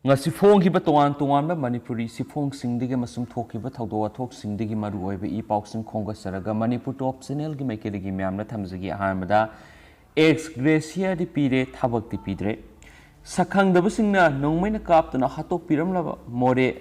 ngasi phongkiba tongan Manipuri sifhongsingdigi masum thokiba thawdo wathokingdigi maruoiba I pausing khongasaraga Manipur top channel gi maikidigi myamna thamjagi ahamada ex gracia di pire thabak di pidre sakhangdabasingna nongmaina kaptuna hatok piramlaba more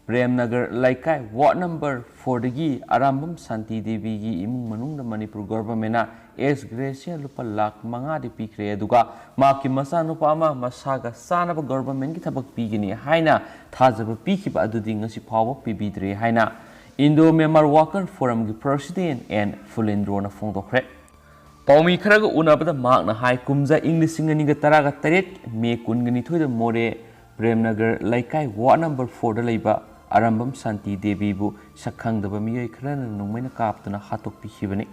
Premnagar Laikai Ward number 4 dagi Arambam Santi Devi gi imung manungna Manipur government ex gracia lupa lak manga di pikre aduga maki masa nupa ama masaga sanaba government gi thabak pigini haina thajaba pikiba adudi ngasi phawa pibidre haina Indo Myanmar Worker Forum gi president and Fulindro na phongdokre Paumi kharaga unabada makna hai kumja English singani ga taraga taret me kungani thoida more Premnagar Laikai Ward number 4 da leiba Arambam Santi Devi bu sakhangdaba miyoi kharana nongmaina kaptuna hatok pikhibani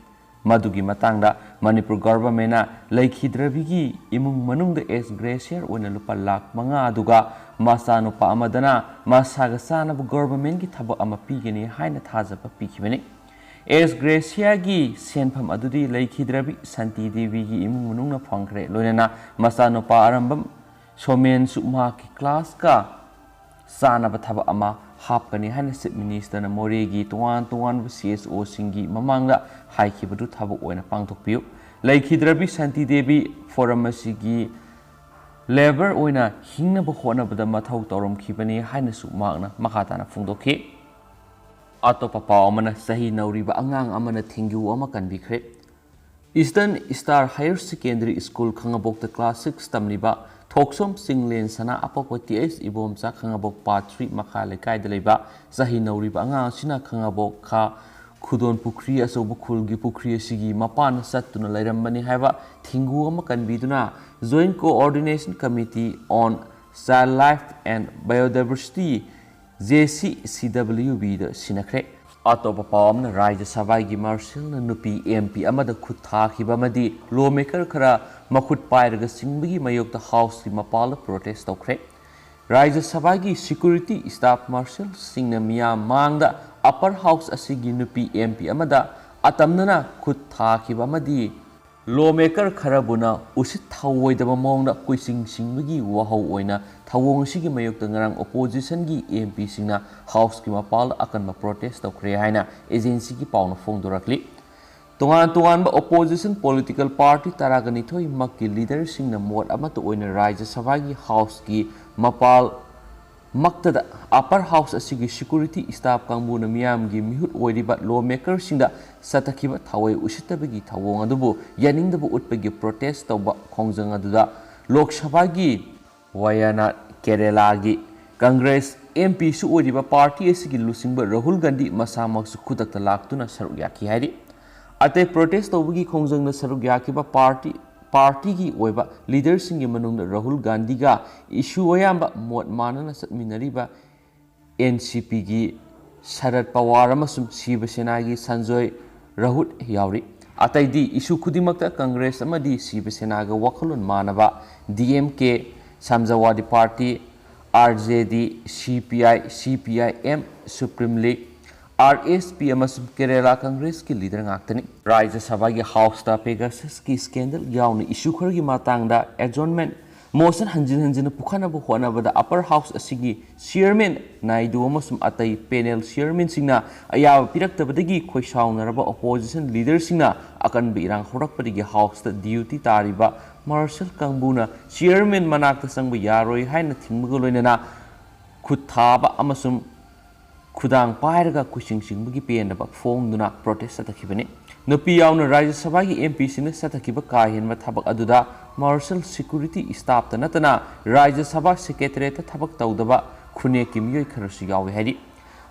Madugi matangda Manipur government na laikhidrabigi imung manungda ex gracier oina lupa lak manga aduga masa nupa amadana masaga sanaba government gi thaba ama pigani haina thajaba pikhibani ex gracia gi senpham adudi laikhidrabi Santi Devi gi imung manungna phangkhre loinana masa nupa Arambam somen sukma ki class ka sanaba thaba ama hapkani haina chief minister na moregi tuan CSO singi mamangda haikibadu thaba oina pangthokpiu laikhidrabi Santi Devi forum asigi labor oina hingnaba honabada mathau tawramkhibani haina sukmakna makhatana phungdokhi atopa paw amana sahi nauriba angang amana thingyu ama kanbikre Eastern Star Higher Secondary School khangabok class 6 tamliba Thoksom Singlen Sana Apopoti S Ibomsa Khangabok Part 3 Makha Lekai Deleba Sahi Nauriba Anga Sina Khangabok Kha Khudon Pukri Asobu Khulgi Pukri Sigi Mapan Satuna Lairambani Hava Thingu Amakan Biduna Joint Coordination Committee on Child Life and Biodiversity JCCWB the Sanakhre Atopa Pawamna Raja Savai gi Marshal na Nupi MP amada Khut thakibamadi lawmaker khara makhut pairaga singbagi mayokta house ki mapala protest tawkhre Raja Savai gi security staff marshal singna miyam mangda upper house asigi Nupi MP amada atamnana Khut thakibamadi lawmaker khara buna usit thawoidaba mongda kuising singbagi wahau oina thawong sigi mayokta ngarang opposition gi MP singna house ki mapal akan ma protest tawkhre haina agency ki pawna phongdorakli tongan ba opposition political party taragani thoi makki leader singna mot amata oina Rajya Sabha gi house ki mapal maktada upper house asigi security staff kangbu na miyam gi mihut oiriba lawmaker singda satakhiba thawai usitabagi thawong adubu yaningdabu utpagi protest tawba khongjang aduda Lok Sabha gi Wayanad Kerala gi Congress MP su oiriba party asigi lusingba Rahul Gandhi masamak su khudakta laktuna saruk yaki hairi ate protest tawbagi khongjang na saruk yakiba party gi oiba leaders singi manungda Rahul Gandhi ga issue oyamba mot manana satminariba NCP gi Sharad Pawar amasum Shiva Sena gi Sanjoy Rahut yauri ataidi issue khudimakta Congress amadi Shiva Sena ga wakhalun manaba DMK Samjawadi Party RJD CPI CPIM Supreme League RSP amasum Kerala Congress ki leader ngaktani Rajya Sabha gi House ta Pegasus ki scandal yauna issue khorgi matangda adjournment motion hanjin pukhana bu hona bada upper house asigi chairman Naidu amasum atai panel chairman singna ayawa piraktabadagi khoisaunaraba opposition leader singna akan birang horakpadigi house ta duty tariba Marshal Kangbuna chairman manakta sangbu yaroi haina thingbuga loinana Khut amasum Khudang pairaga kuising singbugi penaba phongduna protest satakibani Nupi yauna Rajya Sabha gi MP sina satakiba kahenba thabak aduda Marshal security staff ta natana Rajya Sabha secretary ta thabak tawdaba khune ki miyoi kharasu yawi hari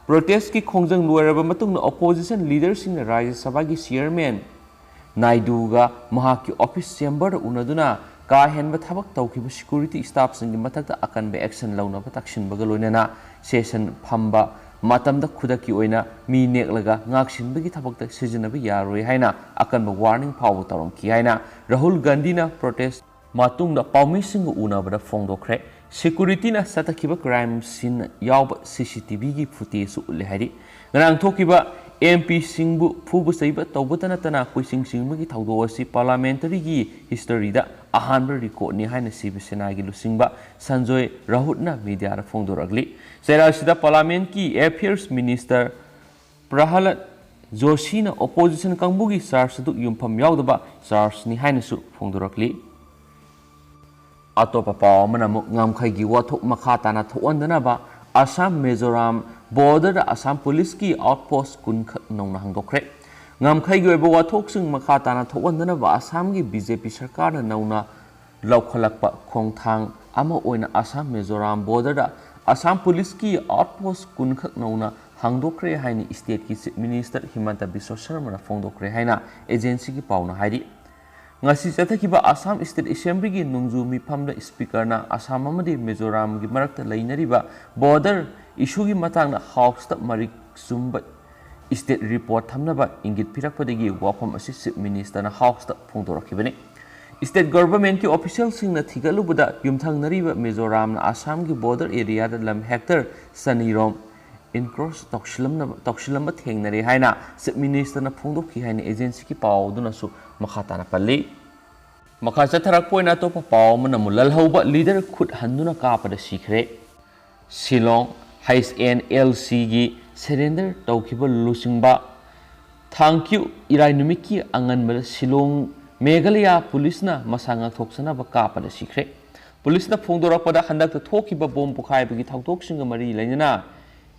protest ki khongjang loiraba matungna opposition leaders sing Rajya Sabha gi chairman Naidu ga mahaki office chamber unaduna kahenba thabak tawkiba security staff singi mathakta akanba action launaba taksinbaga loinana session phamba matamda khudaki oina mi neklaga ngaksinbagi thabakta sijinabi yaroi haina akanba warning phawu tawramki haina Rahul Gandhi na protest matungda paumi singu unabada phongdokre security na satakhiba crime scene yawba CCTV gi footage su ule hari ngarang thokiba MP Singbu Fubu Saiba Taubatanatana Kuising Singbugi Taudosi Parliamentary History da Ahanba record ni Haina Sibisenagi Lusingba Sanjoy Rahutna Media Fondoragli. Serasida Parliament ki Affairs Minister Prahalat Joshina Opposition Kambugi Sars du Yumpam Yaudaba Sars ni Haina Su Fondorakli. Ato Papa Manamuk Namkai Watok Makatana Tuandanaba Assam Mizoram border the Assam Police ki outpost kun nongna hangdokre ngam khai gi oiba wathok sing makha tana thokandana ba Assam gi BJP sarkar na nauna laukhalakpa khongthang ama oina Assam Mizoram border da Assam Police ki outpost kun nongna hangdokre haini state ki chief minister Himanta Biswa Sharma na phongdokre haina agency ki pauna hairi ngasi chathakiba Assam State Assembly gi nungju mifamda speaker na Assam amadi Mizoram gi marakta leinariba border issue ki matang na house ta marik sumba state report thamnaba ingit pirakpadagi wafam asi chief minister na house ta phongdorakibani state government ki official sing na thigalubuda yumthang nariba Mizoram na Assam ki border area da lam hector sanirom encroach tokshilam thengnari haina chief minister na phongdokhi haina agency ki pawduna su makhatana palli makhacha tharak poina to paw manamul lalhauba leader khut handuna kapada sikhre Shillong HNLC gi surrender taukiba lusingba thank you irai numiki anganbal Shillong Meghalaya police na masanga thoksana ba kapada sikhre police na phongdorakpada handak thokiba bom pukhai bagi thautok singa mari lainana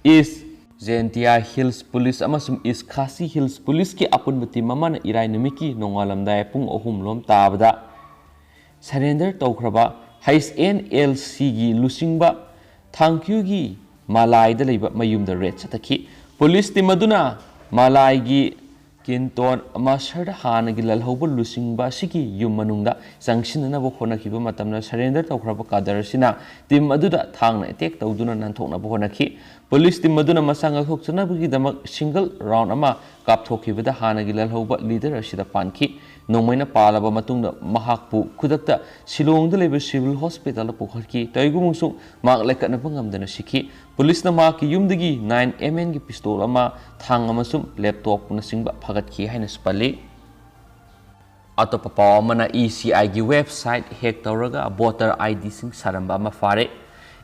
is Zentia Hills Police amasum is Khasi Hills Police ki apunbati mamana irai numiki nongalamdai pung ohum lom tabada surrender taukraba HNLC gi lusingba thank you gi Malai da leiba mayum da red sataki police team aduna Malai gi kinton amasar da hana gi lalhoba lusingba sigi yum manungda sangsinna bo khona kiba matamna surrender taukraba kadar sina team aduda thangna attack tawduna nanthokna bo khona ki police team aduna masanga thokchana bagi damak single round ama kap thokibada hana gi lalhoba leader asida panki nongmaina palaba matungda mahakpu khudakta Shillong da leba civil hospital pokharki taigumungsung mak lekatna pangamdana sikhi police na mak yumdagi 9mm gi pistol ama thang amasum laptop na singba phagatki haina spalli atopa pawmana ECI gi website hack tawraga voter ID sing saramba ama fare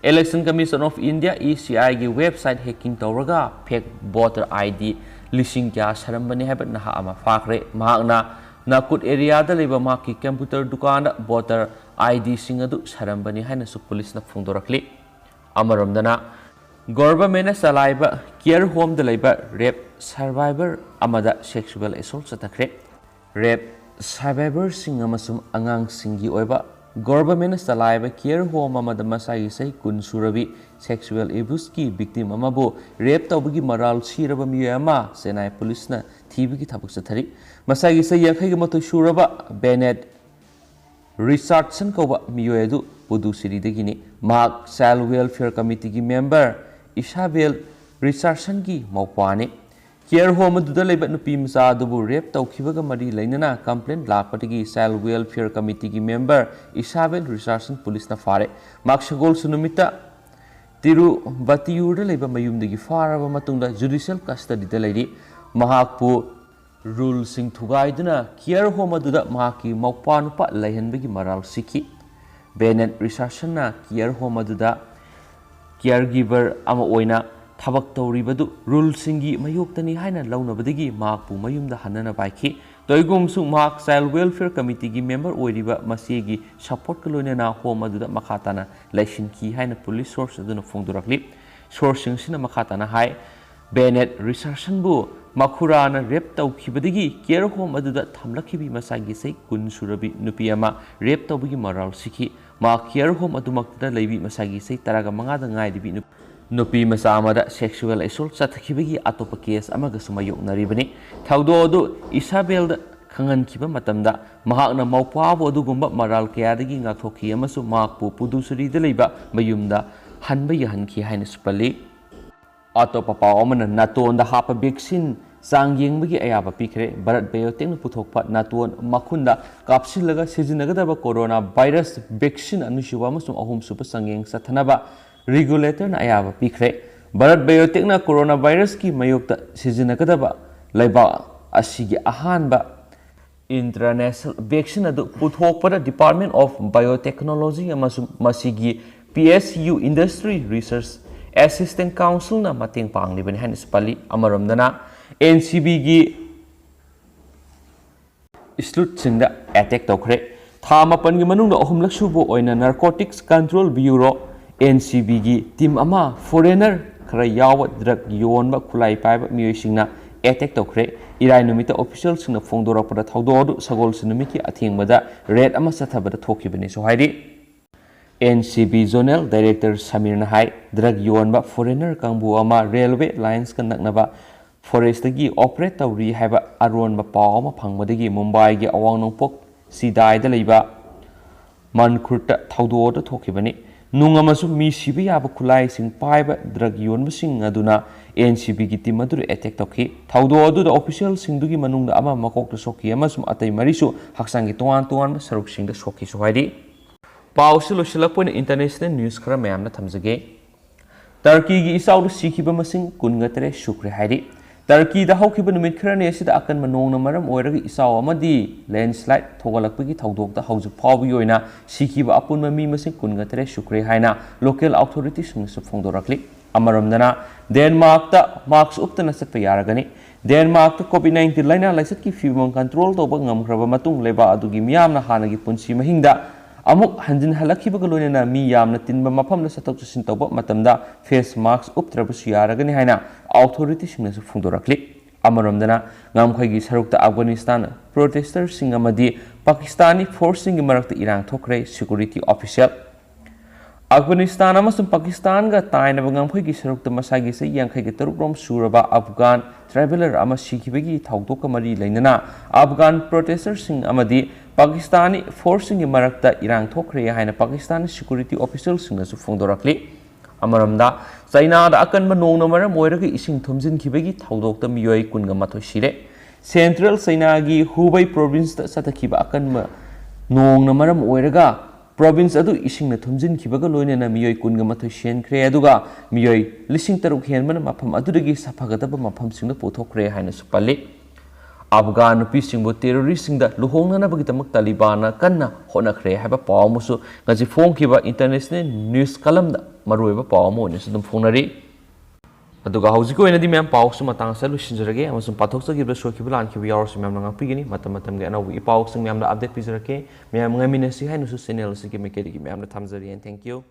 Election Commission of India ECI gi website hacking tawraga fake voter ID lising kya sarambani habat na ha ama fakre mahakna Nakut area da leba maki computer dukan voter ID singadu sarambani haina su police na phongdorakli amaramdana government na salaiba care home da leba rape survivor amada sexual assault thakhre rape survivor sing amasum angang singi oiba government na salaiba care home amada masai sai kun surabi sexual abuse ki victim amabu rape tawbagi maral siraba miyama senai police na thibigi thabuk sathari Masagi sa yakhai gi mato shuraba Bennett Richardson ko miyoedu pudu siri degini Mark Child Welfare Committee gi member Isabel Richardson gi mawpani care home du da leba nupi masa dubu rape tawkhibaga mari lainana complaint lakpatigi Child Welfare Committee gi member Isabel Richardson police na fare Mark Shagol sunumita Tiru Batiyur da leba mayumdagi faraba matungda judicial custody da lairi mahakpu rule sing thugaiduna care home aduda maki maupan pa laihanbagi maral sikhi Bennett Research na care home aduda caregiver ama oina thabak tawribadu rule singi mayoktani haina launabadagi makpu mayumda hanana baikhi toigum su mak Child Welfare Committee gi member oiriba masigi support kalone na home aduda makhatana laisin ki haina police source aduna phongdorakli sourcing sina makhatana hai Bennett Research bu Makurana rape tawkhibadagi care home aduda thamlakhibi masagi sei kun surabi nupi ama rape tawbagi maral sikhi ma care home adumakta leibi masagi sei taraga manga da ngai dibi nupi masa amada sexual assault chathakibagi atopa case amaga sumayok naribani thaudo du Isabel da khangan khiba matamda mahakna mawpabu adugumba maral kayadagi ngathokhi amasu makpu pudusuri da leiba mayumda hanba yahankhi haina supali Atopa pawmana naton da hapa vaccine sang yengbagi ayaba pikre Bharat Biotech na puthokpa naton makhunda kapsilaga sijinagadaba corona virus vaccine anusuba amasung ahum supa sangyeng sathanaba regulator na ayaba pikre Bharat Biotech na coronavirus ki mayokta sijinagadaba Laiba asigi ahanba international vaccine adu puthokpada Department of Biotechnology amasum masigi PSU Industry Research Assistant Council na mating panglibani hanis pali amaramdana NCB gi slut singda attack tokre thama pan gi manung da ahumlak subo oina Narcotics Control Bureau NCB gi team ama foreigner khara yawa drug yonba khulai paiba miyoi singna attack tokre irai numita official singna phongdorapada thaudodu sagol sinumiki athingmada red ama sathabada thokibani so hairi NCB Zonal Director Samir Nahai drug yonba foreigner kangbu ama railway lines kanaknaba forest gi operate tawri haiba aron ba paw ma phangmadagi Mumbai gi awang nongpok sidai da leiba mankhurta thaudodu thokibani nung amasu mi sibi yaba khulai sing paiba drug yonba sing aduna NCB gi team adu attack tokhi thaudodu da official sing dugi manung da ama makok da sokhi amasum atai marisu haksang gi toan toan saruk sing da sokhi so haidi Pausul Shilapun International News Kramam Tamzage Turkey gi isau sikhiba masing kungatre shukre haidi Turkey da hawkiba numit khrane sida akan manong na maram oiraga isau amadi landslide thogalakpagi thaudok da hawju phawi oina sikhiba apun mami masing kungatre shukre haina local authorities ng phongdorakli amaramdana Denmark ta marks uptana satpa yaragani Denmark ta COVID-19 laina laisat ki fibon control to ba ngamkhraba matung leba adugi miyamna hanagi punsi mahingda amuk hanjin halakhiba galoina mi yamna tinba mafamna satok sin tawba matamda face mask uptrabasu yaragani haina authority singna su phungdorakli amaramdana ngamkhagi sarukta Afghanistan protesters sing amadi Pakistani forcing marakta irang thokre security official Afghanistan amasum Pakistan ga taina ngamkhagi sarukta masagi se yangkhagi tarukrom suraba Afghan traveler ama sikhibagi thawdoka mari leinana Afghan protesters sing amadi Pakistani forcing marakta irang thokre haina Pakistani security officials sing su phongdorakli amaramda China da akan manong na maram oiraga ising thumjin khibagi thawdokta miyoi kunga mathoi sire Central China gi Hubei province ta satakhiba akan nong na maram oiraga province adu ising na thumjin khibaga loina na miyoi kunga mathoi senkhre aduga miyoi lising taruk henbana mafam adudagi safagadaba mafam singda pothokre haina supalli Afghan nupi singbo terrorist singda luhongnana bagitamak Taliban kanna honakhre haba pawmusu ngaji phongkiba international news kalamda maruiba pawmu ne sudum phongnari aduga haujiko enadi mem pawsu matang sa lusinjarage amasum pathoksagiba sokhiba lankhiba yarsu mem nanga pigini matam ge anawi pawsing mem da update pizarake mem ngamina si hainu su channel si ke mekeri mem da thamjari and thank you